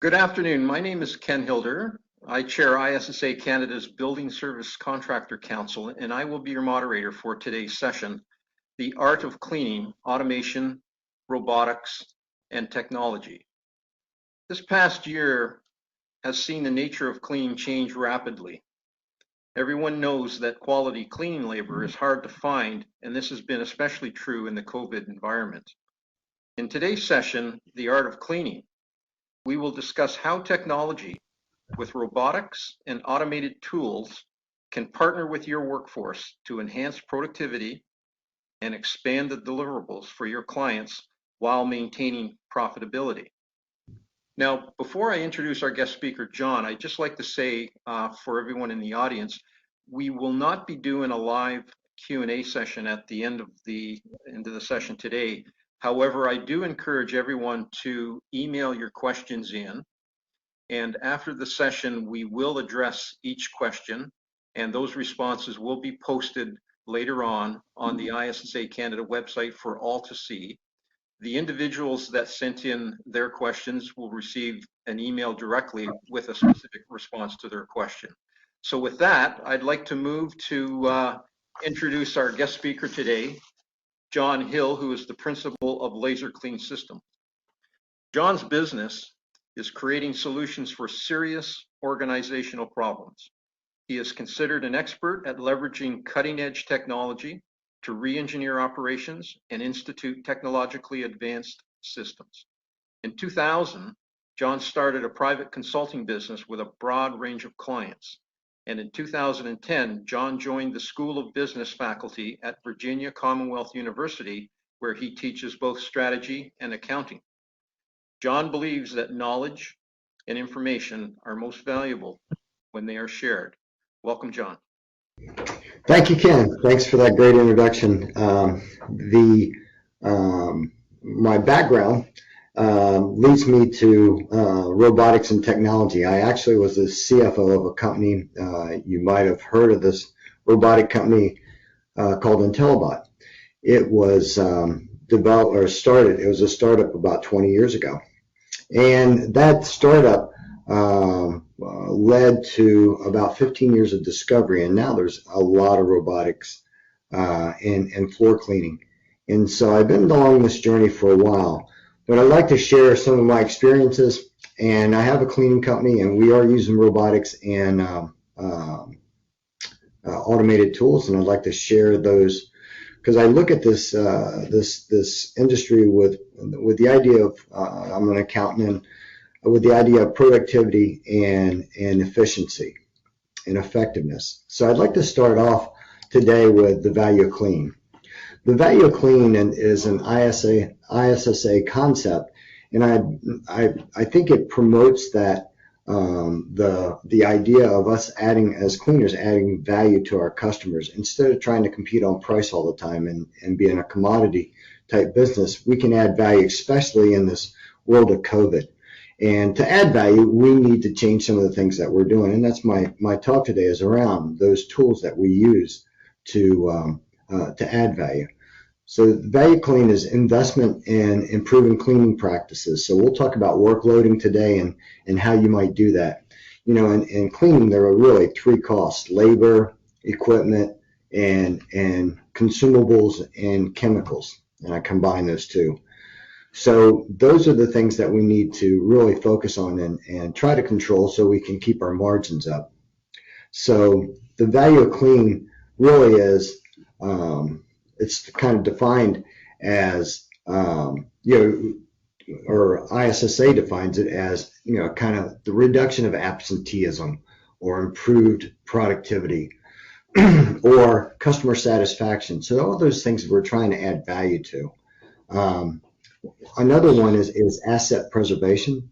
Good afternoon. My name is Ken Hilder. I chair ISSA Canada's Building Service Contractor Council, and I will be your moderator for today's session, The Art of Cleaning, Automation, Robotics, and Technology. This past year has seen the nature of cleaning change rapidly. Everyone knows that quality cleaning labor is hard to find, and this has been especially true in the COVID environment. In today's session, The Art of Cleaning, we will discuss how technology with robotics and automated tools can partner with your workforce to enhance productivity and expand the deliverables for your clients while maintaining profitability. Now, before I introduce our guest speaker, John, I'd just like to say for everyone in the audience, we will not be doing a live Q&A session at the end of the session today. However, I do encourage everyone to email your questions in, and after the session, we will address each question, and those responses will be posted later on the ISSA Canada website for all to see. The individuals that sent in their questions will receive an email directly with a specific response to their question. So with that, I'd like to move to introduce our guest speaker today, John Hill, who is the principal of Laser Clean Systems. John's business is creating solutions for serious organizational problems. He is considered an expert at leveraging cutting-edge technology to re-engineer operations and institute technologically advanced systems. In 2000, John started a private consulting business with a broad range of clients. And in 2010, John joined the School of Business faculty at Virginia Commonwealth University, where he teaches both strategy and accounting. John believes that knowledge and information are most valuable when they are shared. Welcome, John. Thank you, Ken. Thanks for that great introduction. My background leads me to robotics and technology. I actually was the CFO of a company. You might have heard of this robotic company called Intellibot. It was developed or started. It was a startup about 20 years ago, and that startup led to about 15 years of discovery, and now there's a lot of robotics and floor cleaning. And so I've been along this journey for a while, but I'd like to share some of my experiences. And I have a cleaning company, and we are using robotics and automated tools, and I'd like to share those because I look at this this industry with the idea of I'm an accountant, and with the idea of productivity and efficiency and effectiveness. So I'd like to start off today with the value of clean. The value of clean is an ISSA concept, and I think it promotes that the idea of us as cleaners adding value to our customers instead of trying to compete on price all the time and be in a commodity type business. We can add value, especially in this world of COVID. And to add value, we need to change some of the things that we're doing. And that's my talk today is around those tools that we use to add value. So value clean is investment in improving cleaning practices. So we'll talk about work loading today and how you might do that. You know, in cleaning, there are really three costs: labor, equipment, and consumables and chemicals. And I combine those two. So those are the things that we need to really focus on and try to control so we can keep our margins up. So the value of clean really is, it's kind of defined as, or ISSA defines it as, kind of the reduction of absenteeism or improved productivity or customer satisfaction. So all those things we're trying to add value to. Another one is asset preservation.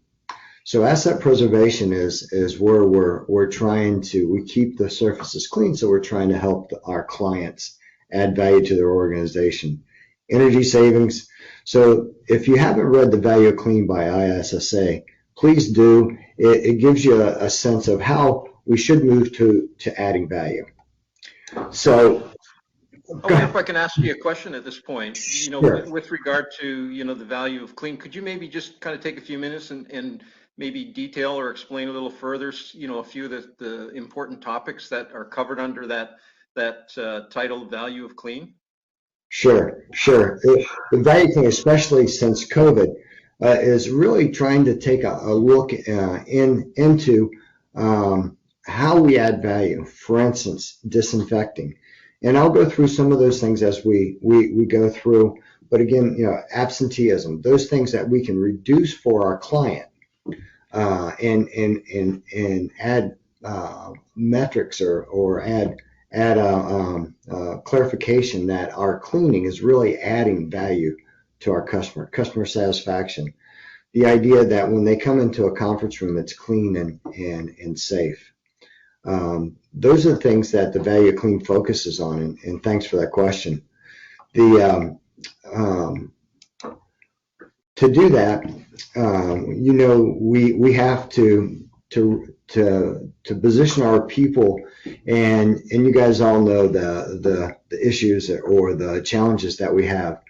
So asset preservation is where we keep the surfaces clean, so we're trying to help our clients add value to their organization. Energy savings. So if you haven't read The Value of Clean by ISSA, please do. It gives you a sense of how we should move to adding value. So I wonder if I can ask you a question at this point, sure. with regard to, the value of clean, could you maybe just kind of take a few minutes and maybe detail or explain a little further, a few of the important topics that are covered under that title, Value of Clean? Sure, sure. The value thing, especially since COVID, is really trying to take a look into how we add value. For instance, disinfecting, and I'll go through some of those things as we go through. But again, absenteeism, those things that we can reduce for our client, and add metrics or add clarification that our cleaning is really adding value to our customer satisfaction. The idea that when they come into a conference room, it's clean and safe. Those are the things that the Value of Clean focuses on, and thanks for that question. To do that, we have to position our people, and you guys all know the issues or the challenges that we have.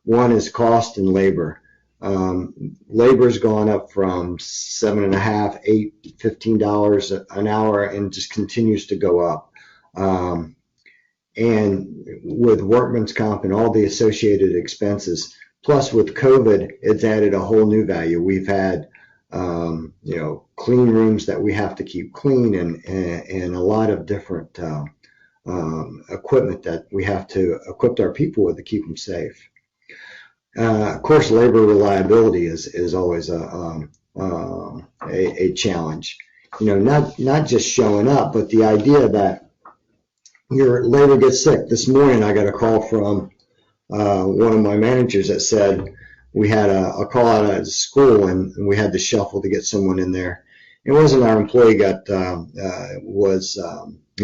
One is cost and labor. Labor's gone up from $7.50, $8, $15 an hour, and just continues to go up. And with workman's comp and all the associated expenses, plus with COVID, it's added a whole new value. We've had clean rooms that we have to keep clean, and a lot of different equipment that we have to equip our people with to keep them safe. Of course, labor reliability is always a challenge. Not just showing up, but the idea that your labor gets sick. This morning, I got a call from one of my managers that said we had a call out of school and we had to shuffle to get someone in there. It wasn't our employee he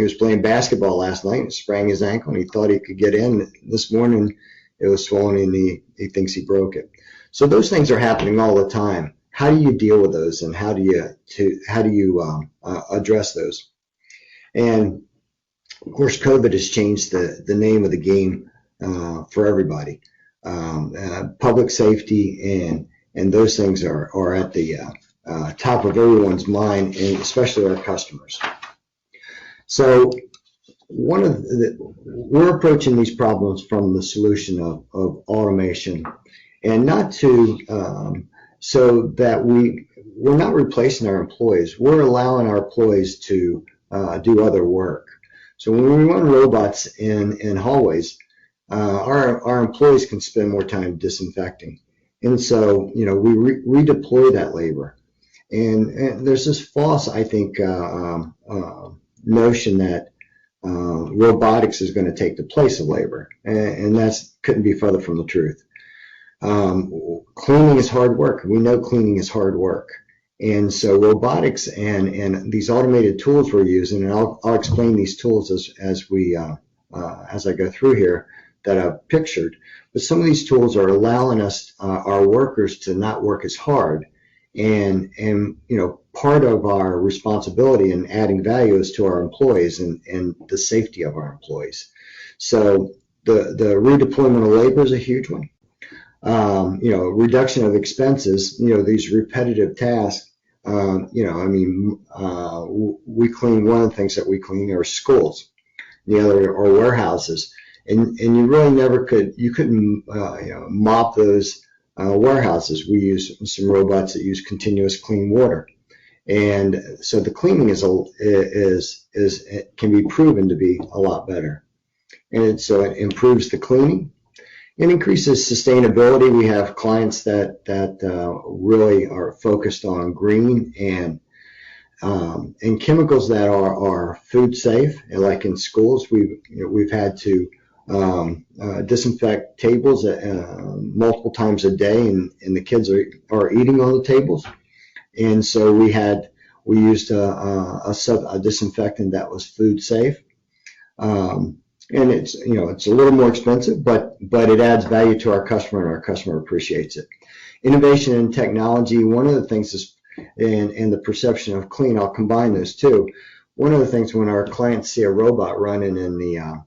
was playing basketball last night and sprang his ankle, and he thought he could get in. This morning it was swollen and he thinks he broke it. So those things are happening all the time. How do you deal with those, and how do you address those? And of course, COVID has changed the name of the game for everybody. Public safety and those things are at the top of everyone's mind, and especially our customers. So we're approaching these problems from the solution of automation, and not to so that we're not replacing our employees. We're allowing our employees to do other work. So when we run robots in hallways, our employees can spend more time disinfecting, and so we redeploy that labor. And there's this false, I think, notion that robotics is going to take the place of labor, and that's couldn't be further from the truth. Cleaning is hard work. We know cleaning is hard work, and so robotics and these automated tools we're using, and I'll explain these tools as I go through here that I've pictured. But some of these tools are allowing us, our workers, to not work as hard. And part of our responsibility in adding value is to our employees and the safety of our employees. So the redeployment of labor is a huge one. Reduction of expenses, these repetitive tasks. We clean, one of the things that we clean are schools. The other are warehouses. And you really couldn't mop those warehouses. We use some robots that use continuous clean water, and so the cleaning can be proven to be a lot better. And so it improves the cleaning. It increases sustainability. We have clients that really are focused on green and chemicals that are food safe. And like in schools, we've had to disinfect tables multiple times a day, and the kids are eating on the tables. And so we used a disinfectant that was food safe. And it's a little more expensive, but it adds value to our customer, and our customer appreciates it. Innovation and technology. One of the things is in the perception of clean. I'll combine those two. One of the things, when our clients see a robot running in the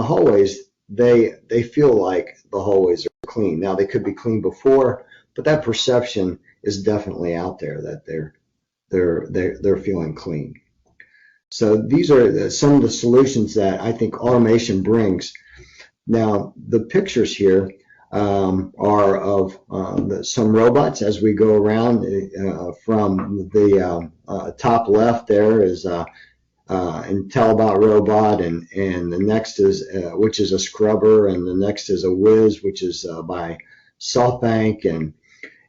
hallways, they feel like the hallways are clean. Now, they could be clean before, but that perception is definitely out there that they're feeling clean. So these are some of the solutions that I think automation brings. Now, the pictures here are of some robots as we go around. From the top left there is IntelliBot robot, and the next is which is a scrubber, and the next is a Whiz, which is by SoftBank, and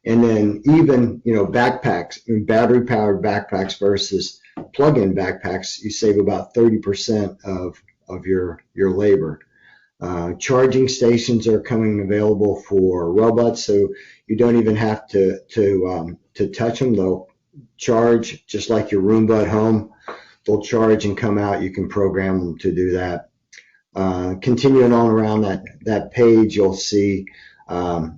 then even backpacks, battery powered backpacks versus plug-in backpacks, you save about 30% of your labor. Charging stations are coming available for robots, so you don't even have to touch them. They'll charge just like your Roomba at home. They'll charge and come out. You can program them to do that. Continuing on around that page, you'll see,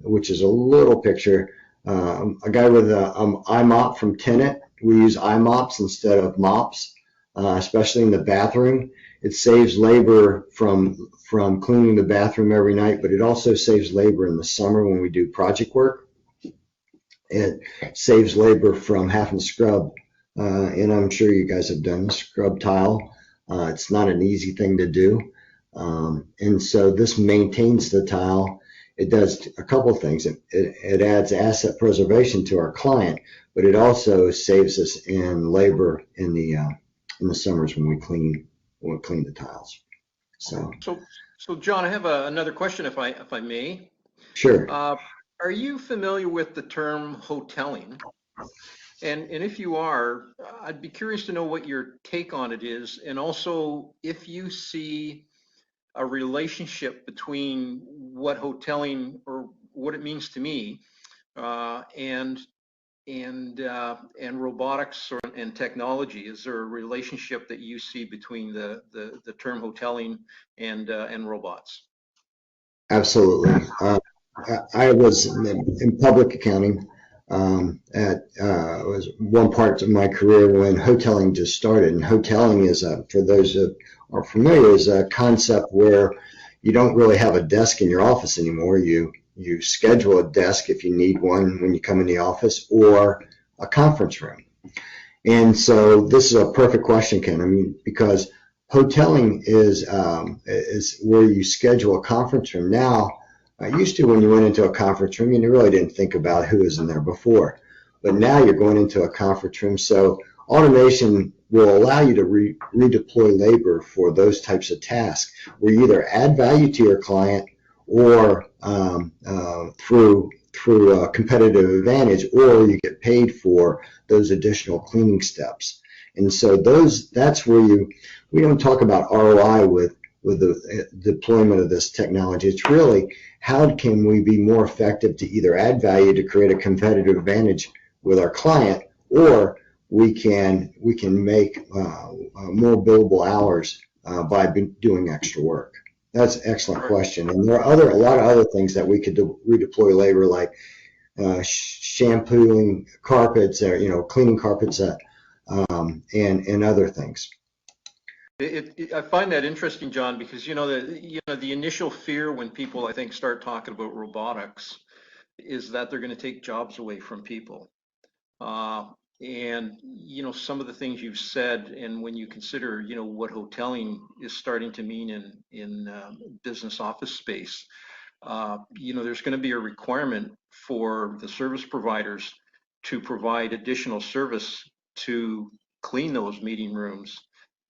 which is a little picture, a guy with an iMop from Tenet. We use iMops instead of mops, especially in the bathroom. It saves labor from cleaning the bathroom every night, but it also saves labor in the summer when we do project work. It saves labor from having to scrub, and I'm sure you guys have done scrub tile. It's not an easy thing to do, and so this maintains the tile. It does a couple of things. It adds asset preservation to our client, but it also saves us in labor in the summers when we clean the tiles. So John, I have another question, if I may. Sure. Are you familiar with the term hoteling? And if you are, I'd be curious to know what your take on it is, and also if you see a relationship between what hoteling, or what it means to me, and robotics and technology. Is there a relationship that you see between the term hoteling and robots? Absolutely. I was in public accounting was one part of my career when hoteling just started. And hoteling is, for those that are familiar, is a concept where you don't really have a desk in your office anymore. You schedule a desk if you need one when you come in the office, or a conference room. And so this is a perfect question, Ken. I mean, because hoteling is where you schedule a conference room. Now, I used to, when you went into a conference room, you really didn't think about who was in there before. But now you're going into a conference room. So automation will allow you to redeploy labor for those types of tasks, where you either add value to your client, or through a competitive advantage, or you get paid for those additional cleaning steps. And so that's where we don't talk about ROI with the deployment of this technology. It's really, how can we be more effective to either add value to create a competitive advantage with our client, or we can make more billable hours by doing extra work. That's an excellent question. And there are a lot of other things that we could redeploy labor, like shampooing carpets, or cleaning carpets, and other things. I find that interesting, John, because the initial fear when people, I think, start talking about robotics is that they're going to take jobs away from people. And some of the things you've said, and when you consider what hoteling is starting to mean in business office space, there's going to be a requirement for the service providers to provide additional service to clean those meeting rooms,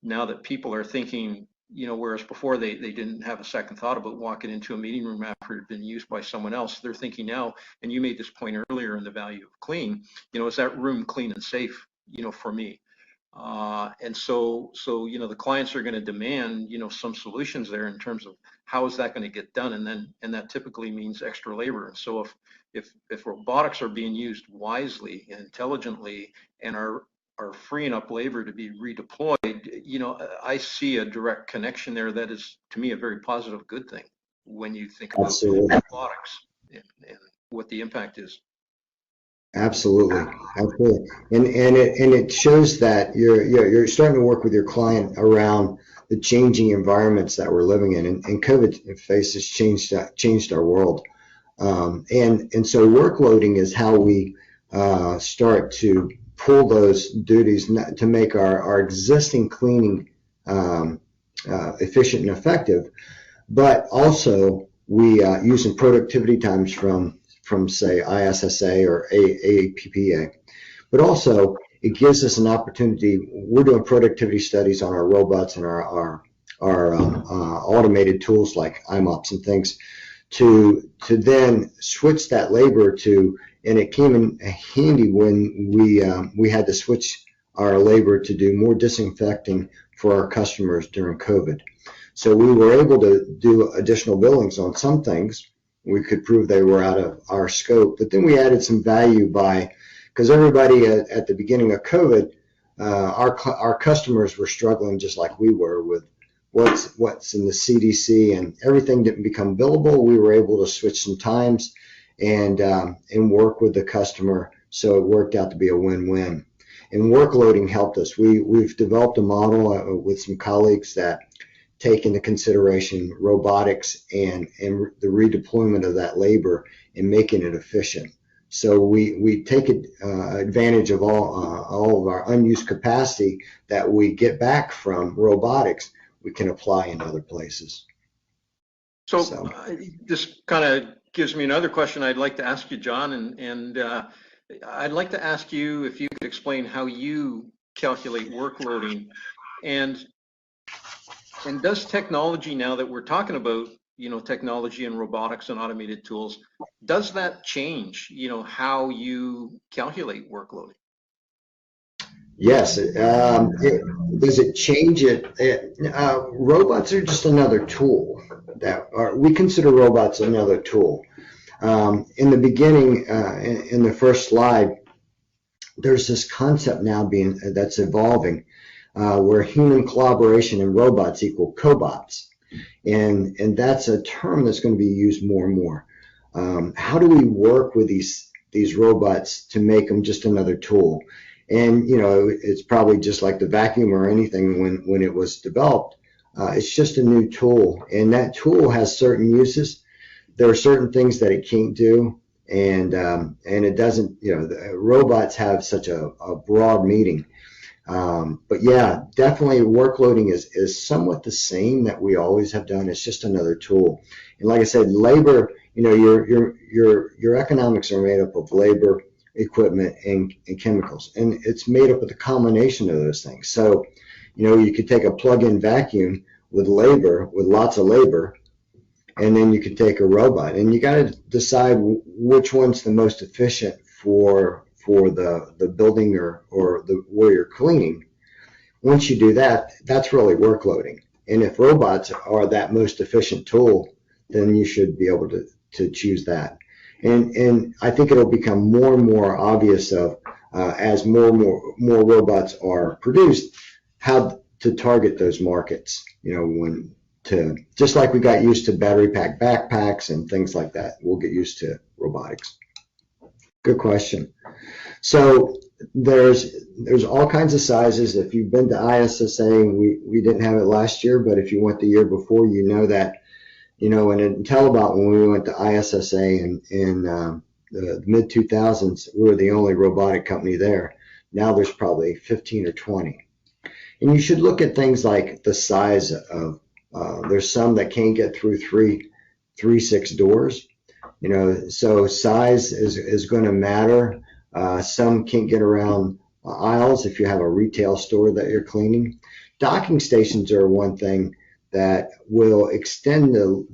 now that people are thinking, whereas before they didn't have a second thought about walking into a meeting room after it had been used by someone else. They're thinking now, and you made this point earlier in the value of clean, is that room clean and safe, for me? And so the clients are going to demand, some solutions there in terms of how is that going to get done, and that typically means extra labor. And so if robotics are being used wisely and intelligently, and are freeing up labor to be redeployed, I see a direct connection there that is, to me, a very positive, good thing when you think about robotics and what the impact is. Absolutely. And it shows that you're starting to work with your client around the changing environments that we're living in, and COVID phase has changed our world. And so workloading is how we start to pull those duties to make our existing cleaning efficient and effective, but also we using productivity times from say ISSA or AAPPA, but also it gives us an opportunity. We're doing productivity studies on our robots and our automated tools like IMOPS and things to then switch that labor to, and it came in handy when we had to switch our labor to do more disinfecting for our customers during COVID. So we were able to do additional billings on some things. We could prove they were out of our scope, but then we added some value because everybody at the beginning of COVID, our customers were struggling just like we were with what's in the CDC, and everything didn't become billable. We were able to switch some times and work with the customer, so it worked out to be a win-win. And workloading helped us. We've developed a model with some colleagues that take into consideration robotics and the redeployment of that labor and making it efficient. So we take advantage of all of our unused capacity that we get back from robotics. We can apply in other places. So this kind of gives me another question I'd like to ask you, John, and I'd like to ask you if you could explain how you calculate workloading, and does technology, now that we're talking about, technology and robotics and automated tools, does that change, how you calculate workloading? Yes. Does it change it? Robots are just another tool we consider robots another tool. In the beginning, in the first slide, there's this concept now that's evolving where human collaboration and robots equal cobots. And that's a term that's going to be used more and more. How do we work with these robots to make them just another tool? And, it's probably just like the vacuum or anything when it was developed. It's just a new tool, and that tool has certain uses. There are certain things that it can't do, and it doesn't, robots have such a broad meaning. But yeah, definitely workloading is somewhat the same that we always have done. It's just another tool. And like I said, labor, your economics are made up of labor, equipment, and chemicals, and it's made up of the combination of those things. So, you could take a plug-in vacuum with lots of labor, and then you could take a robot, and you got to decide which one's the most efficient for the building or where you're cleaning. Once you do that, that's really workloading. And if robots are that most efficient tool, then you should be able to choose that. And I think it'll become more and more obvious as more and more robots are produced, how to target those markets. Just like we got used to battery pack backpacks and things like that, we'll get used to robotics. Good question. So there's all kinds of sizes. If you've been to ISSA, we didn't have it last year, but if you went the year before, that. And in Telebot, when we went to ISSA in the mid-2000s, we were the only robotic company there. Now there's probably 15 or 20. And you should look at things like the size of, there's some that can't get through 3-6 doors. So size is going to matter. Some can't get around aisles if you have a retail store that you're cleaning. Docking stations are one thing that will extend the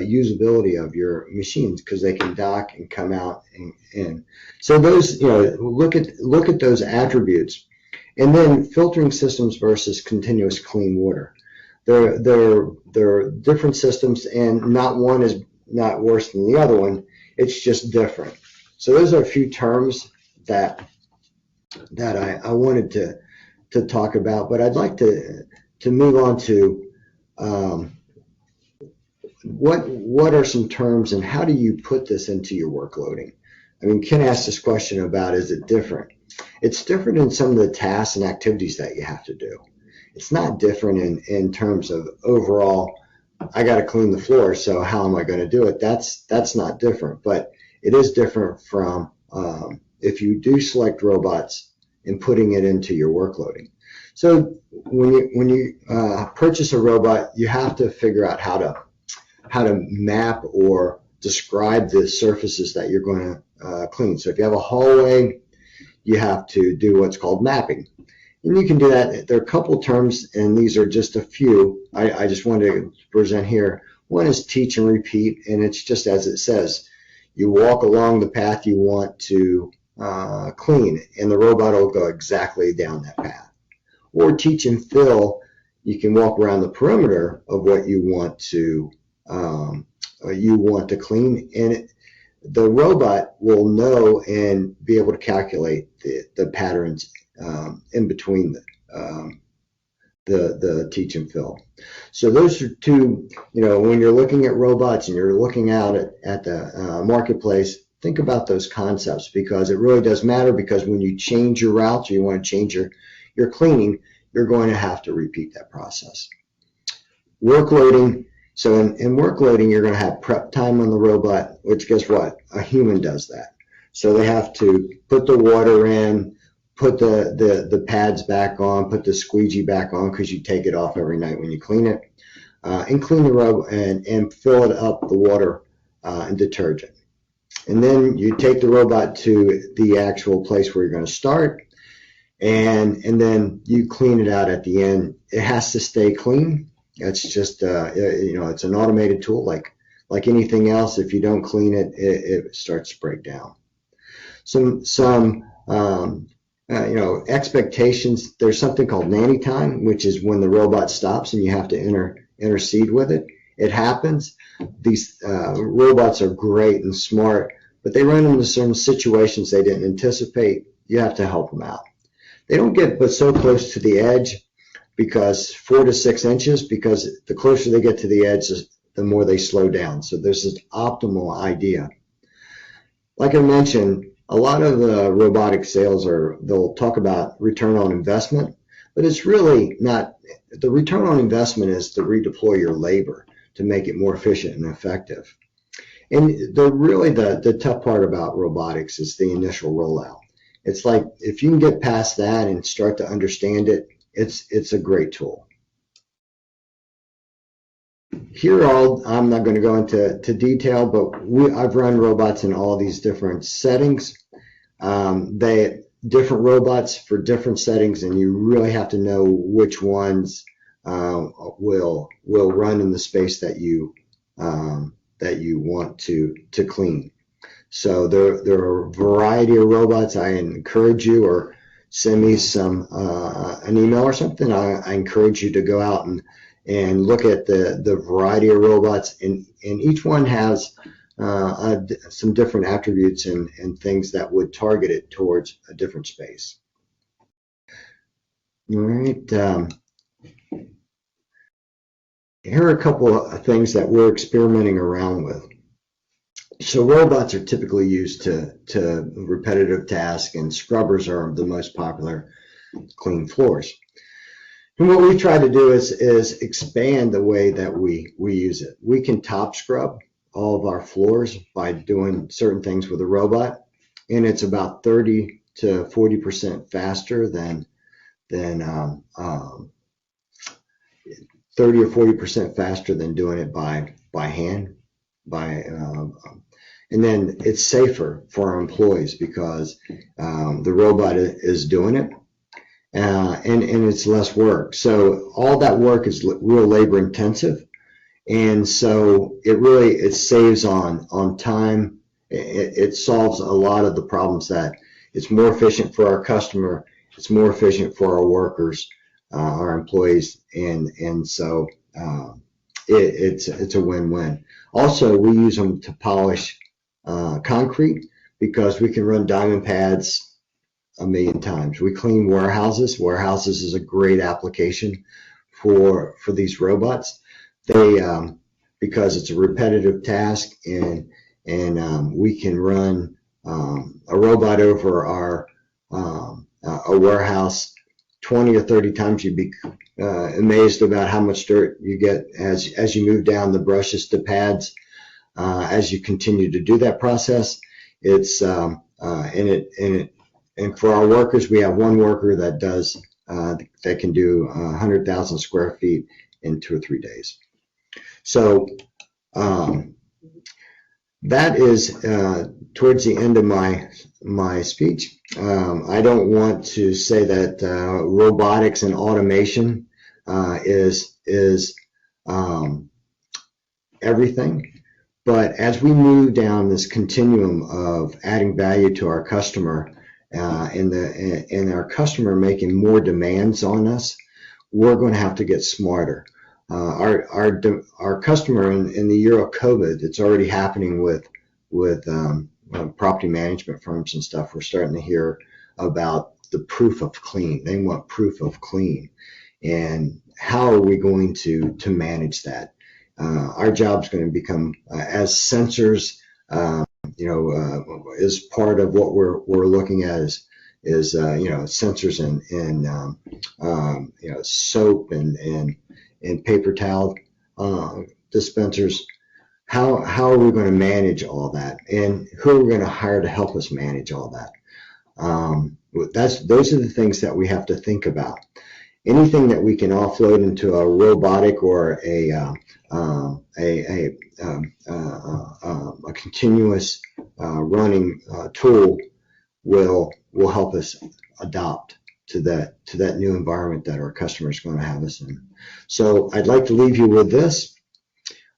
usability of your machines because they can dock and come out and so those, look at those attributes. And then filtering systems versus continuous clean water. They're different systems, and not one is not worse than the other one. It's just different. So those are a few terms that I wanted to talk about, but I'd like to move on to what are some terms and how do you put this into your workloading? I mean, Ken asked this question about, is it different? It's different in some of the tasks and activities that you have to do. It's not different in terms of overall, I got to clean the floor, so how am I going to do it? That's not different, but it is different from if you do select robots and putting it into your work loading. So when you purchase a robot, you have to figure out how to map or describe the surfaces that you're going to clean. So if you have a hallway, you have to do what's called mapping. And you can do that. There are a couple terms, and these are just a few I just wanted to present here. One is teach and repeat, and it's just as it says. You walk along the path you want to clean, and the robot will go exactly down that path. Or teach and fill, you can walk around the perimeter of what you want to clean, and the robot will know and be able to calculate the patterns in between the teach and fill. So those are two, when you're looking at robots and you're looking out at the marketplace, think about those concepts, because it really does matter, because when you change your routes or you want to change your cleaning, you're going to have to repeat that process. Work loading. So in work loading, you're going to have prep time on the robot, which guess what? A human does that. So they have to put the water in, put the pads back on, put the squeegee back on, because you take it off every night when you clean it, and clean the robot and fill it up the water and detergent. And then you take the robot to the actual place where you're going to start, and then you clean it out at the end. It has to stay clean. It's just it's an automated tool, like anything else. If you don't clean it, it starts to break down. Some expectations. There's something called nanny time, which is when the robot stops and you have to intercede with it. It happens. These robots are great and smart, but they run into some situations they didn't anticipate. You have to help them out. They don't get but so close to the edge, because 4 to 6 inches, because the closer they get to the edge, the more they slow down. So there's this optimal idea. Like I mentioned, a lot of the robotic sales they'll talk about return on investment, but it's really not. The return on investment is to redeploy your labor to make it more efficient and effective. And the tough part about robotics is the initial rollout. It's like, if you can get past that and start to understand it, it's a great tool. Here, I'm not going to go into detail, but I've run robots in all these different settings. Different robots for different settings, and you really have to know which ones will run in the space that you want to clean. So there are a variety of robots. I encourage you, or send me an email or something. I encourage you to go out and look at the variety of robots, and each one has some different attributes and things that would target it towards a different space. All right. Here are a couple of things that we're experimenting around with. So robots are typically used to repetitive tasks, and scrubbers are the most popular clean floors. And what we try to do is expand the way that we use it. We can top scrub all of our floors by doing certain things with a robot, and it's about 30 to 40% faster than 30 or 40% faster than doing it by hand. And then it's safer for our employees, because the robot is doing it, and it's less work. So all that work is real labor intensive, and so it saves on time. It solves a lot of the problems. That it's more efficient for our customer, it's more efficient for our workers, our employees, and so it's a win-win. Also, we use them to polish concrete, because we can run diamond pads a million times. We clean warehouses. Warehouses is a great application for these robots. They because it's a repetitive task, and we can run a robot over a warehouse 20 or 30 times. You'd be amazed about how much dirt you get as you move down the brushes to pads. As you continue to do that process, it's And for our workers, we have one worker that does that can do 100,000 square feet in 2 or 3 days. So that is towards the end of my speech. I don't want to say that robotics and automation is everything, but as we move down this continuum of adding value to our customer and our customer making more demands on us, we're going to have to get smarter. Our customer in the year of COVID, it's already happening with property management firms and stuff. We're starting to hear about the proof of clean. They want proof of clean, and how are we going to manage that? Our job is going to become as sensors, is part of what we're looking at is sensors in soap and paper towel dispensers. How are we going to manage all that, and who are we going to hire to help us manage all that? Those are the things that we have to think about. Anything that we can offload into a robotic or a continuous running tool will help us adopt to that new environment that our customers are going to have us in. So I'd like to leave you with this.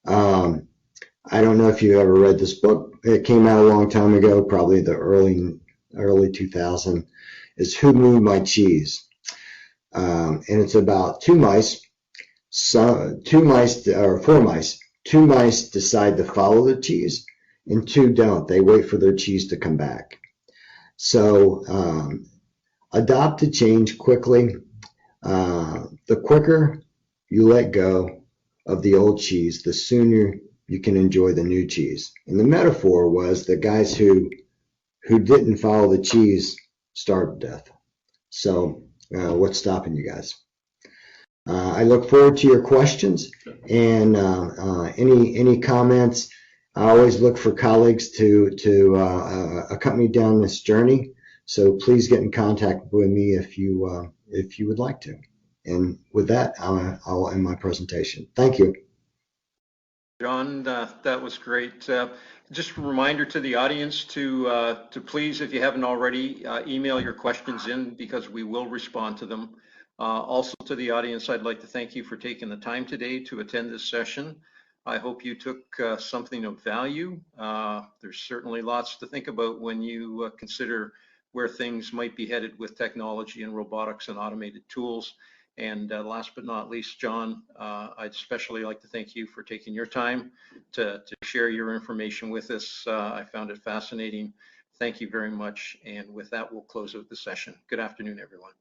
I don't know if you ever read this book. It came out a long time ago, probably the early 2000s. It's Who Moved My Cheese? And it's about four mice. Two mice decide to follow the cheese, and two don't. They wait for their cheese to come back. So adopt to change quickly. The quicker you let go of the old cheese, the sooner you can enjoy the new cheese. And the metaphor was the guys who didn't follow the cheese starved to death. So what's stopping you guys? I look forward to your questions and any comments. I always look for colleagues to accompany down this journey. So please get in contact with me if you would like to. And with that, I'll end my presentation. Thank you. John, that was great. Just a reminder to the audience to please, if you haven't already, email your questions in, because we will respond to them. Also to the audience, I'd like to thank you for taking the time today to attend this session. I hope you took something of value. There's certainly lots to think about when you consider where things might be headed with technology and robotics and automated tools. And last but not least, John, I'd especially like to thank you for taking your time to share your information with us. I found it fascinating. Thank you very much. And with that, we'll close out the session. Good afternoon, everyone.